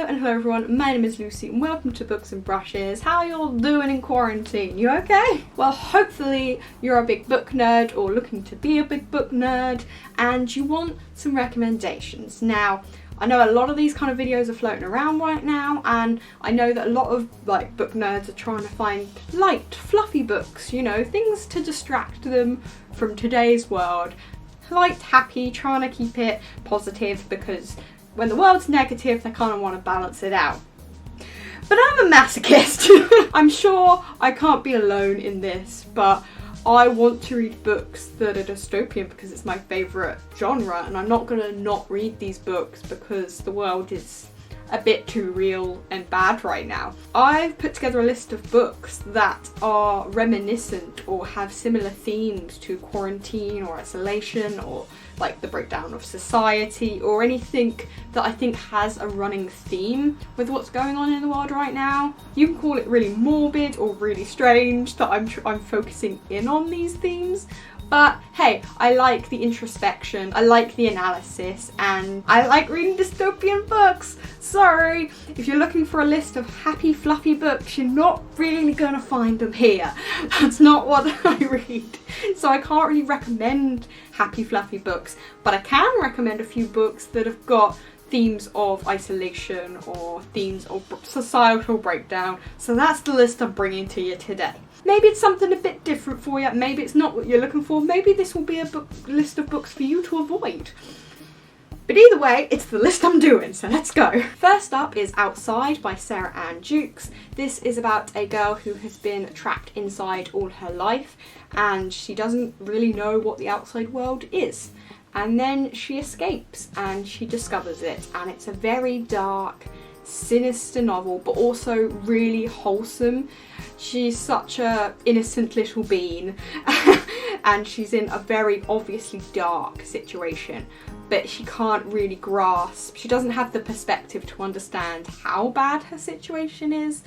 and hello everyone, my name is Lucy and welcome to Books and Brushes. How are you all doing in quarantine? You okay? Well, hopefully you're a big book nerd or looking to be a big book nerd and you want some recommendations. Now, I know a lot of these kind of videos are floating around right now, and I know that a lot of book nerds are trying to find light, fluffy books, you know, things to distract them from today's world. Light, happy, trying to keep it positive because when the world's negative, they kind of want to balance it out. But I'm a masochist. I'm sure I can't be alone in this, but I want to read books that are dystopian because it's my favourite genre, and I'm not going to not read these books because the world is a bit too real and bad right now. I've put together a list of books that are reminiscent or have similar themes to quarantine or isolation or like the breakdown of society or anything that I think has a running theme with what's going on in the world right now. You can call it really morbid or really strange that I'm focusing in on these themes. But hey, I like the introspection, I like the analysis, and I like reading dystopian books. Sorry, if you're looking for a list of happy, fluffy books, you're not really gonna find them here. That's not what I read. So I can't really recommend happy, fluffy books, but I can recommend a few books that have got themes of isolation or themes of societal breakdown. So that's the list I'm bringing to you today. Maybe it's something a bit different for you, maybe it's not what you're looking for, maybe this will be a list of books for you to avoid. But either way, it's the list I'm doing, so let's go. First up is Outside by Sarah Ann Jukes. This is about a girl who has been trapped inside all her life and she doesn't really know what the outside world is. And then she escapes and she discovers it, and it's a very dark, sinister novel, but also really wholesome. She's such a innocent little bean and she's in a very obviously dark situation, but she can't really grasp, she doesn't have the perspective to understand how bad her situation is,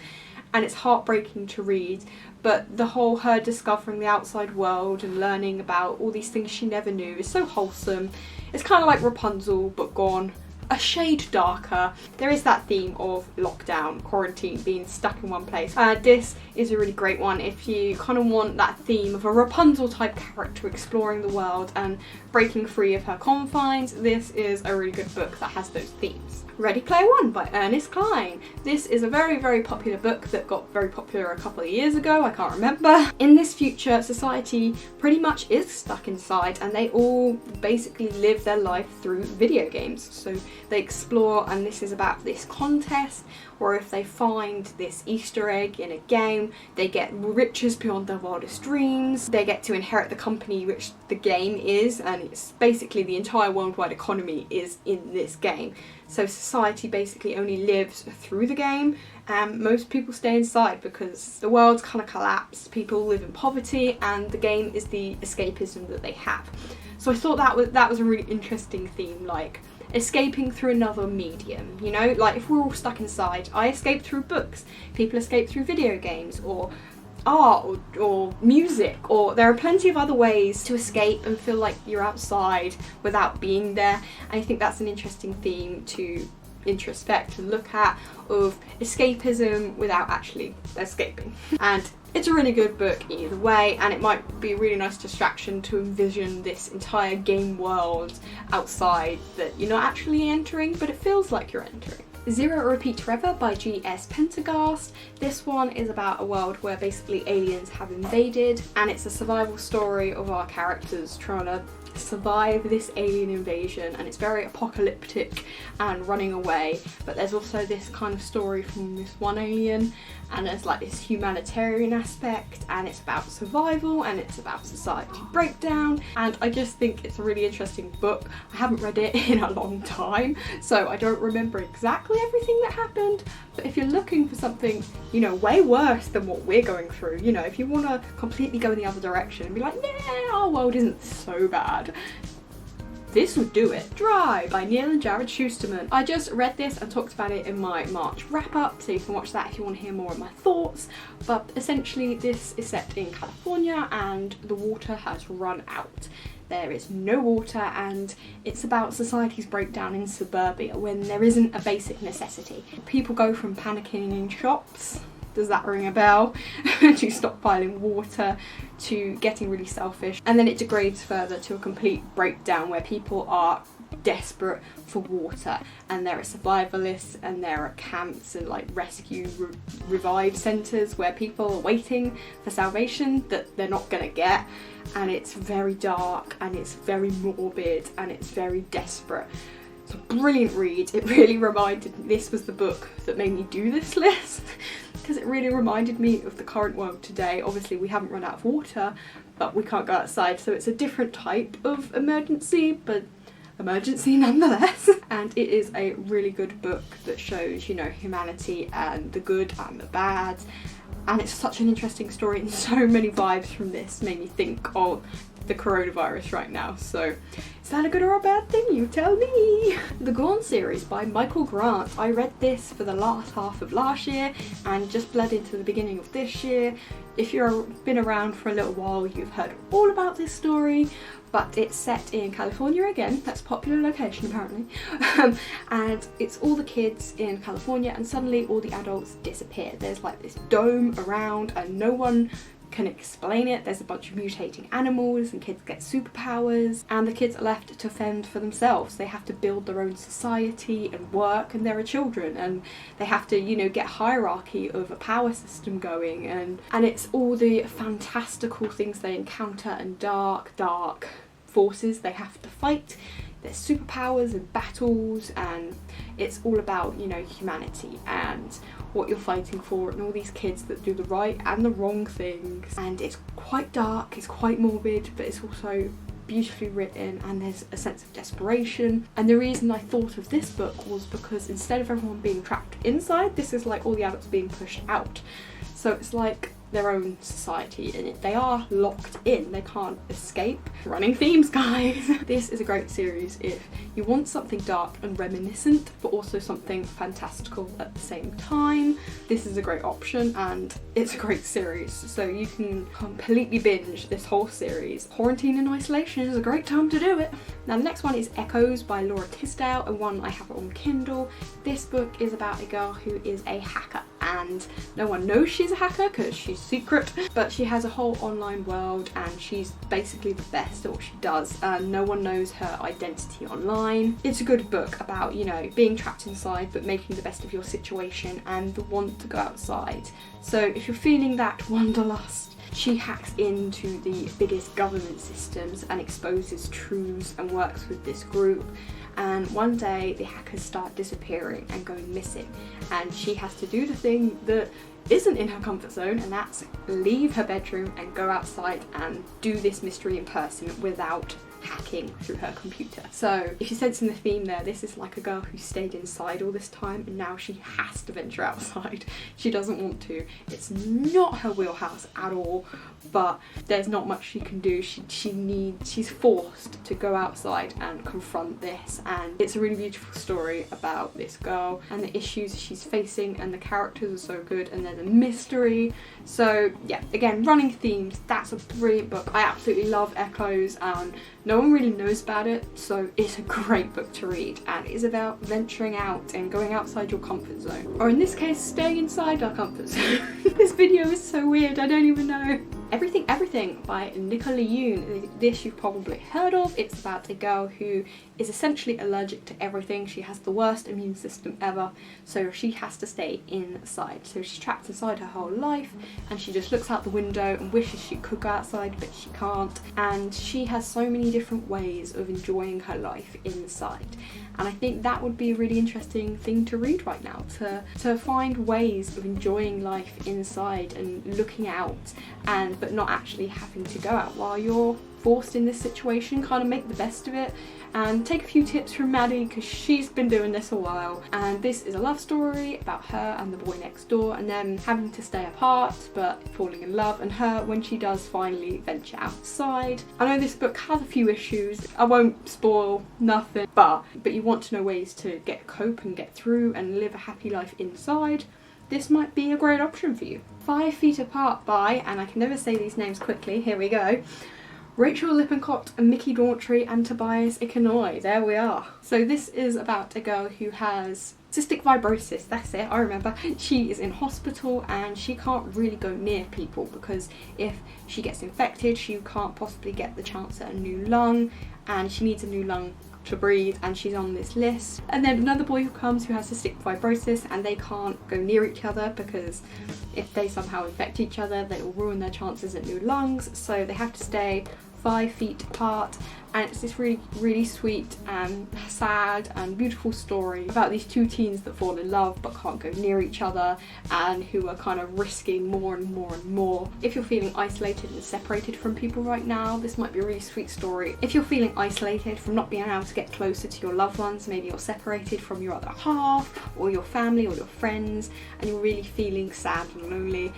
and it's heartbreaking to read. But the whole her discovering the outside world and learning about all these things she never knew is so wholesome. It's kind of like Rapunzel but gone a shade darker. There is that theme of lockdown, quarantine, being stuck in one place. This is a really great one if you kind of want that theme of a Rapunzel type character exploring the world and breaking free of her confines. This is a really good book that has those themes. Ready Player One by Ernest Cline. This is a very, very popular book that got very popular a couple of years ago, I can't remember. In this future, society pretty much is stuck inside and they all basically live their life through video games. So they explore, and this is about this contest where if they find this Easter egg in a game, they get riches beyond their wildest dreams. They get to inherit the company which the game is, and it's basically the entire worldwide economy is in this game. So society basically only lives through the game, and most people stay inside because the world's kind of collapsed. People live in poverty and the game is the escapism that they have. So I thought that was a really interesting theme, like escaping through another medium, you know, like if we're all stuck inside, I escape through books, people escape through video games or art or music, or there are plenty of other ways to escape and feel like you're outside without being there. And I think that's an interesting theme to introspect and look at, of escapism without actually escaping. And it's a really good book either way, and it might be a really nice distraction to envision this entire game world outside that you're not actually entering, but it feels like you're entering. Zero Repeat Forever by G.S. Pendergast. This one is about a world where basically aliens have invaded, and it's a survival story of our characters trying to survive this alien invasion, and it's very apocalyptic and running away, but there's also this kind of story from this one alien, and there's like this humanitarian aspect, and it's about survival and it's about society breakdown, and I just think it's a really interesting book. I haven't read it in a long time, so I don't remember exactly everything that happened, but if you're looking for something, you know, way worse than what we're going through, you know, if you want to completely go in the other direction and be like, yeah, our world isn't so bad, this would do it. Dry by Neil and Jared Schusterman. I just read this and talked about it in my March wrap up, so you can watch that if you want to hear more of my thoughts. But essentially this is set in California and the water has run out. there is no water, and it's about society's breakdown in suburbia when there isn't a basic necessity. People go from panicking in shops, does that ring a bell, to stockpiling water, to getting really selfish, and then it degrades further to a complete breakdown where people are desperate for water, and there are survivalists, and there are camps and like rescue revive centres where people are waiting for salvation that they're not gonna get, and it's very dark and it's very morbid and it's very desperate. It's a brilliant read. It really reminded me, this was the book that made me do this list because it really reminded me of the current world today. Obviously we haven't run out of water, but we can't go outside, so it's a different type of emergency, but emergency nonetheless. And it is a really good book that shows, you know, humanity and the good and the bad, and it's such an interesting story, and so many vibes from this made me think of the coronavirus right now. So is that a good or a bad thing? You tell me. The Gone series by Michael Grant. I read this for the last half of last year and just bled into the beginning of this year. If you've been around for a little while, you've heard all about this story, but it's set in California again. That's a popular location apparently. And it's all the kids in California, and suddenly all the adults disappear. There's like this dome around and no one can explain it. There's a bunch of mutating animals and kids get superpowers, and the kids are left to fend for themselves. They have to build their own society and work, and there are children, and they have to, you know, get hierarchy of a power system going, and it's all the fantastical things they encounter and dark forces they have to fight. There's superpowers and battles, and it's all about, you know, humanity and what you're fighting for, and all these kids that do the right and the wrong things. And it's quite dark, it's quite morbid, but it's also beautifully written, and there's a sense of desperation. And the reason I thought of this book was because instead of everyone being trapped inside, this is like all the adults being pushed out. So it's like their own society in it. They are locked in, they can't escape. Running themes, guys. This is a great series if you want something dark and reminiscent, but also something fantastical at the same time. This is a great option, and it's a great series, so you can completely binge this whole series. Quarantine in isolation is a great time to do it. Now the next one is Echoes by Laura Tisdale, and one I have on Kindle. This book is about a girl who is a hacker, and no one knows she's a hacker because she's secret, but she has a whole online world, and she's basically the best at what she does, and no one knows her identity online. It's a good book about, you know, being trapped inside but making the best of your situation and the want to go outside. So if you're feeling that wanderlust, she hacks into the biggest government systems and exposes truths and works with this group. And one day the hackers start disappearing and going missing, and she has to do the thing that isn't in her comfort zone, and that's leave her bedroom and go outside and do this mystery in person without hacking through her computer. So if you're sensing the theme there, this is like a girl who stayed inside all this time and now she has to venture outside. She doesn't want to. It's not her wheelhouse at all, but there's not much she can do. She's forced to go outside and confront this, and it's a really beautiful story about this girl and the issues she's facing, and the characters are so good, and there's a mystery. So yeah, again, running themes. That's a brilliant book. I absolutely love Echoes, and no one really knows about it, so it's a great book to read, and it is about venturing out and going outside your comfort zone, or in this case staying inside our comfort zone. This video is so weird, I don't even know. Everything by Nicola Yoon. This you've probably heard of. It's about a girl who is essentially allergic to everything. She has the worst immune system ever, so she has to stay inside. So she's trapped inside her whole life, and she just looks out the window and wishes she could go outside, but she can't. And she has so many different ways of enjoying her life inside. And I think that would be a really interesting thing to read right now, to find ways of enjoying life inside and looking out, but not actually having to go out while you're forced in this situation. Kind of make the best of it and take a few tips from Maddie, because she's been doing this a while. And this is a love story about her and the boy next door, and them having to stay apart but falling in love, and her when she does finally venture outside. I know this book has a few issues. I won't spoil nothing, but you want to know ways to cope and get through and live a happy life inside. This might be a great option for you. 5 Feet Apart by, and I can never say these names quickly, here we go, Rachel Lippincott and Mickey Daughtry and Tobias Ikenoi. There we are. So this is about a girl who has cystic fibrosis, that's it, I remember. She is in hospital and she can't really go near people because if she gets infected, she can't possibly get the chance at a new lung, and she needs a new lung to breathe, and she's on this list. And then another boy who comes who has cystic fibrosis, and they can't go near each other because if they somehow infect each other, they will ruin their chances at new lungs, so they have to stay 5 feet apart. And it's this really sweet and sad and beautiful story about these two teens that fall in love but can't go near each other, and who are kind of risking more and more and more. If you're feeling isolated and separated from people right now, this might be a really sweet story. If you're feeling isolated from not being able to get closer to your loved ones, maybe you're separated from your other half or your family or your friends, and you're really feeling sad and lonely,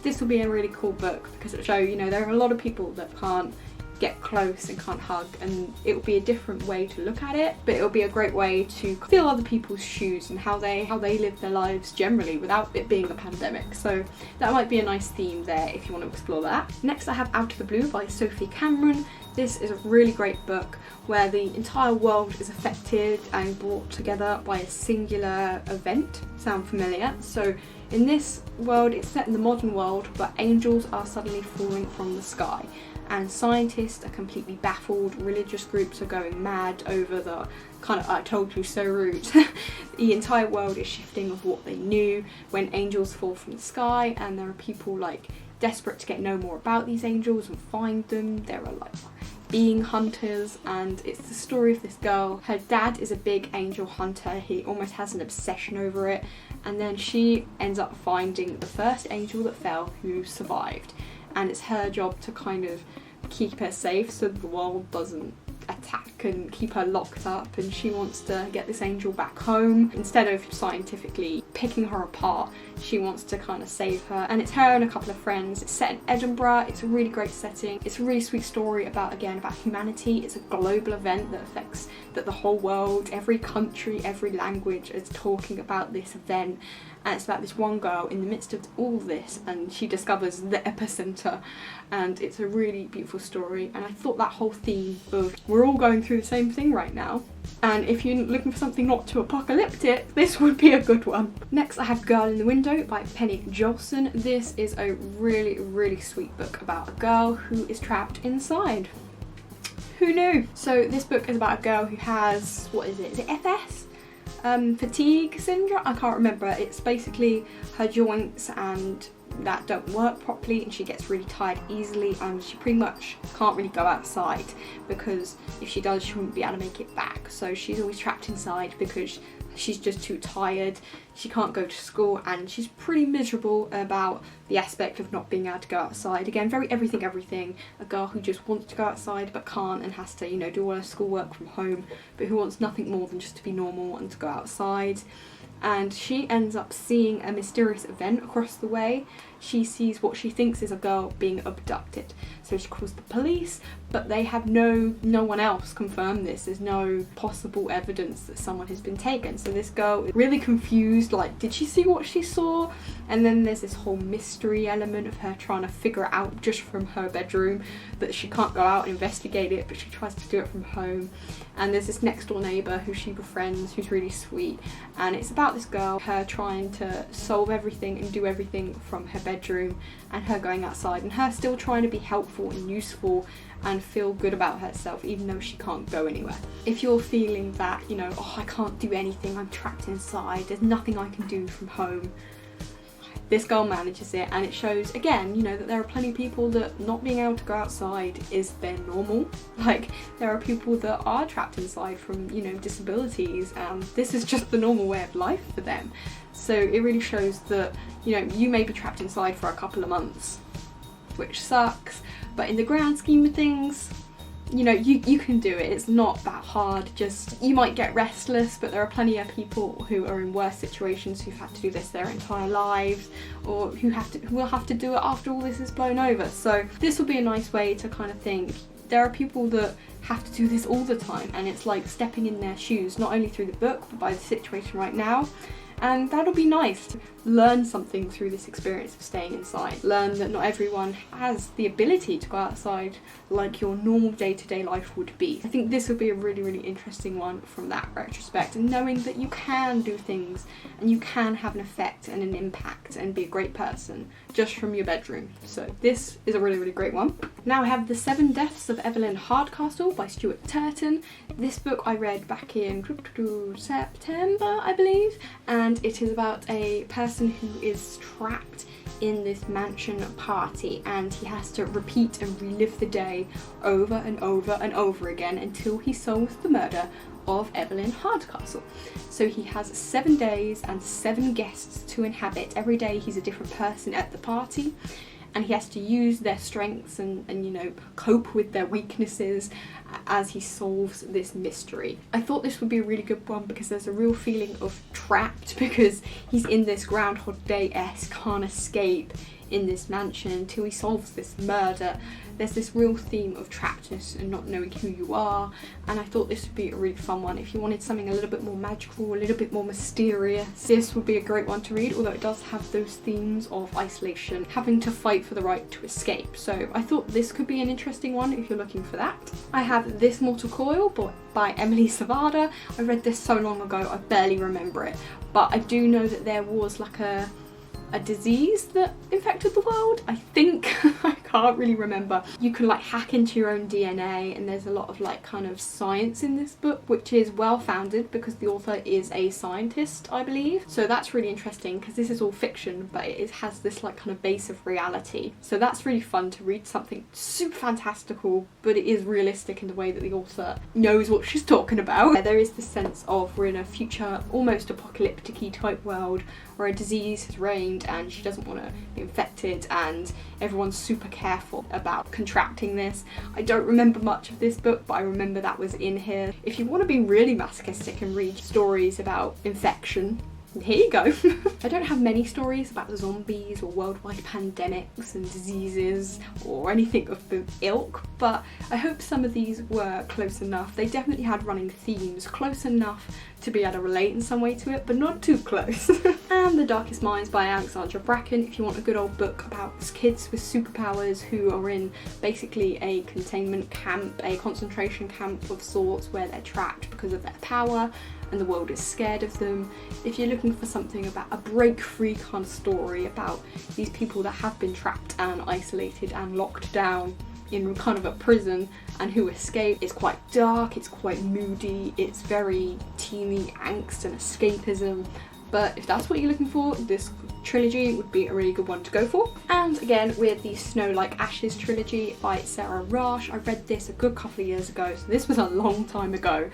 this will be a really cool book because it'll show, you know, there are a lot of people that can't get close and can't hug, and it will be a different way to look at it, but it'll be a great way to feel other people's shoes and how they live their lives generally without it being a pandemic. So that might be a nice theme there if you want to explore that. Next I have Out of the Blue by Sophie Cameron. This is a really great book where the entire world is affected and brought together by a singular event. Sound familiar? So in this world, it's set in the modern world, but angels are suddenly falling from the sky, and scientists are completely baffled. Religious groups are going mad over the kind of "I told you so" route. The entire world is shifting of what they knew when angels fall from the sky, and there are people like desperate to get know more about these angels and find them. There are like being hunters, and it's the story of this girl. Her dad is a big angel hunter, he almost has an obsession over it, and then she ends up finding the first angel that fell who survived, and it's her job to kind of keep her safe so the world doesn't attack and keep her locked up, and she wants to get this angel back home. Instead of scientifically picking her apart, she wants to kind of save her, and it's her and a couple of friends. It's set in Edinburgh. It's a really great setting. It's a really sweet story about humanity. It's a global event that affects the whole world. Every country, every language is talking about this event, and it's about this one girl in the midst of all this, and she discovers the epicenter, and it's a really beautiful story. And I thought that whole theme of we're all going through the same thing right now, and if you're looking for something not too apocalyptic, this would be a good one. Next I have Girl in the Window by Penny Jolson. This is a really sweet book about a girl who is trapped inside. Who knew? So this book is about a girl who has, what is it FS? Fatigue syndrome? I can't remember. It's basically her joints and that don't work properly, and she gets really tired easily, and she pretty much can't really go outside because if she does, she wouldn't be able to make it back. So she's always trapped inside because she's just too tired. She can't go to school, and she's pretty miserable about the aspect of not being able to go outside. Again, very everything. A girl who just wants to go outside but can't, and has to, you know, do all her schoolwork from home, but who wants nothing more than just to be normal and to go outside. And she ends up seeing a mysterious event across the way. She sees what she thinks is a girl being abducted. So she calls the police, but they have no one else confirm this. There's no possible evidence that someone has been taken. So this girl is really confused, like, did she see what she saw? And then there's this whole mystery element of her trying to figure it out just from her bedroom, that she can't go out and investigate it, but she tries to do it from home. And there's this next door neighbour who she befriends, who's really sweet, and it's about this girl, her trying to solve everything and do everything from her bedroom, and her going outside, and her still trying to be helpful and useful and feel good about herself even though she can't go anywhere. If you're feeling that, you know, oh, I can't do anything, I'm trapped inside, there's nothing I can do from home, this girl manages it, and it shows again, you know, that there are plenty of people that not being able to go outside is their normal. Like, there are people that are trapped inside from, you know, disabilities, and this is just the normal way of life for them. So it really shows that, you know, you may be trapped inside for a couple of months, which sucks, but in the grand scheme of things, you know, you can do it. It's not that hard. Just, you might get restless, but there are plenty of people who are in worse situations who've had to do this their entire lives, or who will have to do it after all this is blown over. So this will be a nice way to kind of think, there are people that have to do this all the time, and it's like stepping in their shoes, not only through the book, but by the situation right now. And that'll be nice learn something through this experience of staying inside. Learn that not everyone has the ability to go outside like your normal day-to-day life would be. I think this would be a really, really interesting one from that retrospect, and knowing that you can do things and you can have an effect and an impact and be a great person just from your bedroom. So this is a really, really great one. Now I have The 7 Deaths of Evelyn Hardcastle by Stuart Turton. This book I read back in September, I believe, and it is about a person who is trapped in this mansion party, and he has to repeat and relive the day over and over and over again until he solves the murder of Evelyn Hardcastle. So he has 7 days and 7 guests to inhabit. Every day he's a different person at the party, and he has to use their strengths and you know, cope with their weaknesses as he solves this mystery. I thought this would be a really good one because there's a real feeling of trapped, because he's in this Groundhog Day-esque, can't escape in this mansion until he solves this murder. There's this real theme of trappedness and not knowing who you are, and I thought this would be a really fun one. If you wanted something a little bit more magical, a little bit more mysterious, this would be a great one to read, although it does have those themes of isolation, having to fight for the right to escape. So I thought this could be an interesting one if you're looking for that. I have This Mortal Coil by Emily Savada. I read this so long ago I barely remember it, but I do know that there was like a disease that infected the world, I think. I can't really remember. You can like hack into your own DNA, and there's a lot of like kind of science in this book, which is well founded because the author is a scientist, I believe. So that's really interesting because this is all fiction, but it has this like kind of base of reality. So that's really fun to read, something super fantastical, but it is realistic in the way that the author knows what she's talking about. There is this sense of we're in a future almost apocalyptic-y type world where a disease has reigned and she doesn't want to be infected, and everyone's super careful about contracting this. I don't remember much of this book, but I remember that was in here. If you want to be really masochistic and read stories about infection, here you go. I don't have many stories about zombies or worldwide pandemics and diseases or anything of the ilk, but I hope some of these were close enough. They definitely had running themes, close enough to be able to relate in some way to it, but not too close. And The Darkest Minds by Alexandra Bracken, if you want a good old book about kids with superpowers who are in basically a containment camp, a concentration camp of sorts, where they're trapped because of their power and the world is scared of them. If you're looking for something about a break-free kind of story about these people that have been trapped and isolated and locked down in kind of a prison and who escape, it's quite dark, it's quite moody, it's very teeny angst and escapism. But if that's what you're looking for, this trilogy would be a really good one to go for. And again, with the Snow Like Ashes trilogy by Sarah Rush. I read this a good couple of years ago, so this was a long time ago.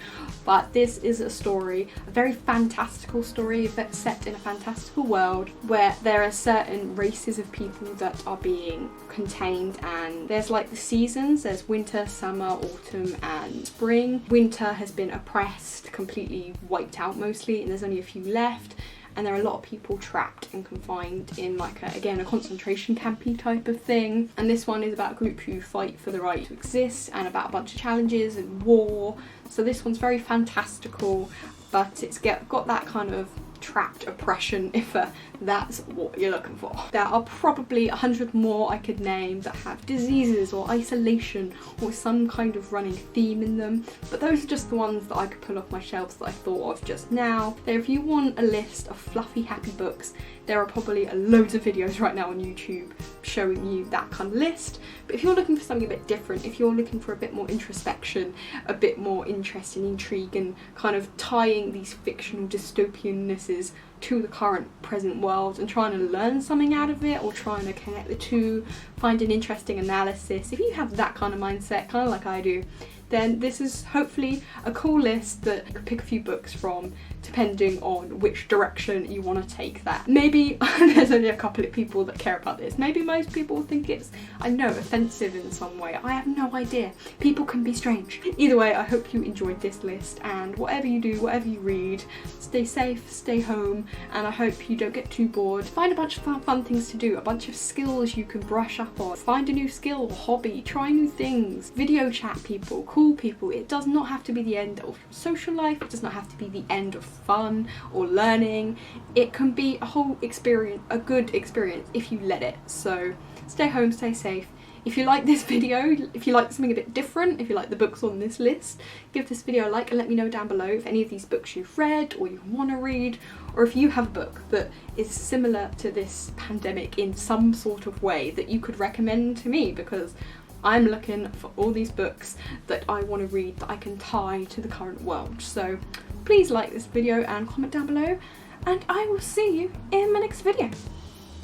But this is a story, a very fantastical story set in a fantastical world where there are certain races of people that are being contained, and there's like the seasons, there's winter, summer, autumn and spring. Winter has been oppressed, completely wiped out mostly, and there's only a few left. And there are a lot of people trapped and confined in like a concentration campy type of thing. And this one is about a group who fight for the right to exist and about a bunch of challenges and war. So this one's very fantastical, but it's got that kind of trapped oppression, if that's what you're looking for. There are probably 100 more I could name that have diseases or isolation or some kind of running theme in them, but those are just the ones that I could pull off my shelves that I thought of just now. If you want a list of fluffy happy books, there are probably loads of videos right now on YouTube showing you that kind of list. But if you're looking for something a bit different, if you're looking for a bit more introspection, a bit more interest and intrigue, and kind of tying these fictional dystopiannesses to the current present world and trying to learn something out of it, or trying to connect the two, find an interesting analysis, if you have that kind of mindset, kind of like I do, then this is hopefully a cool list that you could pick a few books from depending on which direction you want to take that. Maybe there's only a couple of people that care about this. Maybe most people think it's, I know, offensive in some way. I have no idea. People can be strange. Either way, I hope you enjoyed this list, and whatever you do, whatever you read, stay safe, stay home, and I hope you don't get too bored. Find a bunch of fun things to do, a bunch of skills you can brush up on. Find a new skill or hobby, try new things, video chat people, cool people. It does not have to be the end of social life, it does not have to be the end of fun or learning. It can be a whole experience, a good experience if you let it. So stay home, stay safe. If you like this video, if you like something a bit different, if you like the books on this list, give this video a like and let me know down below if any of these books you've read or you want to read, or if you have a book that is similar to this pandemic in some sort of way that you could recommend to me, because I'm looking for all these books that I want to read that I can tie to the current world. So please like this video and comment down below, and I will see you in my next video.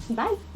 Bye!